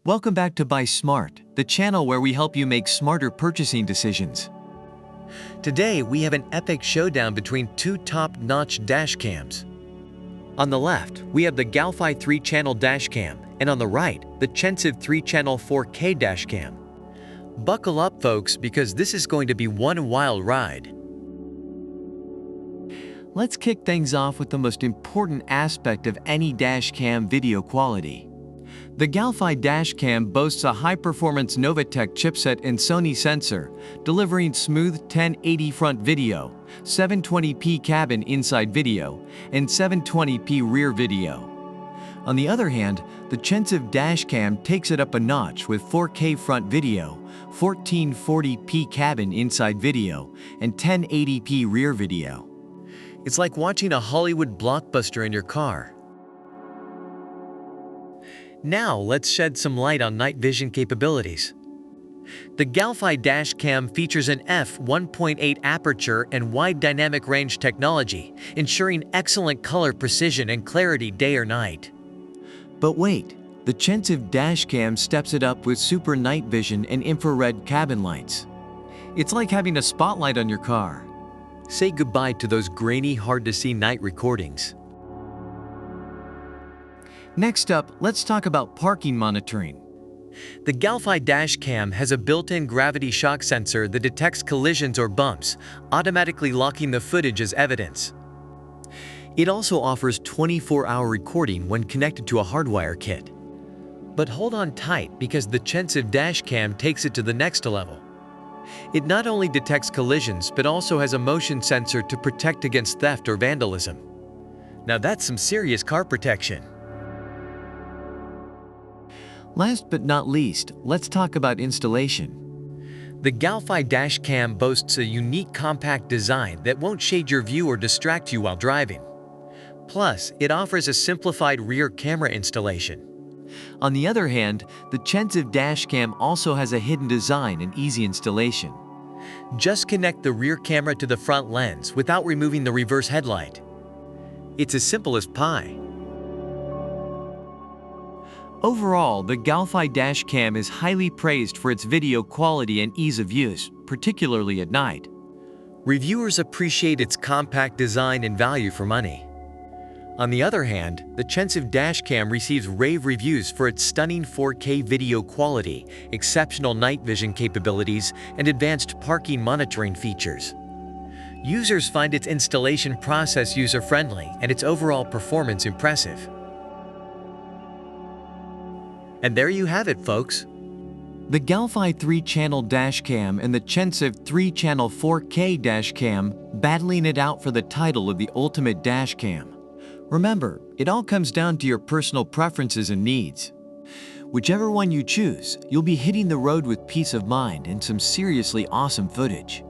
Welcome back to Buy Smart, the channel where we help you make smarter purchasing decisions. Today, we have an epic showdown between two top-notch dash cams. On the left, we have the Galphi 3-channel dash cam, and on the right, the CHENSIVE 3-channel 4K dash cam. Buckle up, folks, because this is going to be one wild ride. Let's kick things off with the most important aspect of any dash cam video quality. The Galphi dashcam boasts a high-performance Novatech chipset and Sony sensor, delivering smooth 1080 front video, 720p cabin inside video, and 720p rear video. On the other hand, the CHENSIVE dashcam takes it up a notch with 4K front video, 1440p cabin inside video, and 1080p rear video. It's like watching a Hollywood blockbuster in your car. Now let's shed some light on night vision capabilities. The Galphi dashcam features an f1.8 aperture and wide dynamic range technology, ensuring excellent color precision and clarity day or night. But wait, the CHENSIVE dashcam steps it up with super night vision and infrared cabin lights. It's like having a spotlight on your car. Say goodbye to those grainy, hard-to-see night recordings. Next up, let's talk about parking monitoring. The Galphi dashcam has a built-in gravity shock sensor that detects collisions or bumps, automatically locking the footage as evidence. It also offers 24-hour recording when connected to a hardwire kit. But hold on tight, because the CHENSIVE dashcam takes it to the next level. It not only detects collisions but also has a motion sensor to protect against theft or vandalism. Now that's some serious car protection. Last but not least, let's talk about installation. The Galphi dashcam boasts a unique compact design that won't shade your view or distract you while driving. Plus, it offers a simplified rear camera installation. On the other hand, the CHENSIVE dashcam also has a hidden design and easy installation. Just connect the rear camera to the front lens without removing the reverse headlight. It's as simple as pie. Overall, the Galphi dashcam is highly praised for its video quality and ease of use, particularly at night. Reviewers appreciate its compact design and value for money. On the other hand, the CHENSIVE dashcam receives rave reviews for its stunning 4K video quality, exceptional night vision capabilities, and advanced parking monitoring features. Users find its installation process user-friendly and its overall performance impressive. And there you have it, folks. The Galphi 3-channel dashcam and the CHENSIVE 3-channel 4K dashcam battling it out for the title of the ultimate dashcam. Remember, it all comes down to your personal preferences and needs. Whichever one you choose, you'll be hitting the road with peace of mind and some seriously awesome footage.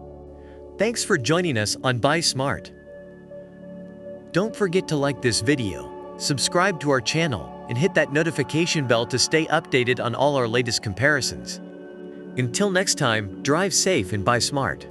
Thanks for joining us on Buy Smart. Don't forget to like this video, subscribe to our channel, and hit that notification bell to stay updated on all our latest comparisons. Until next time, drive safe and buy smart.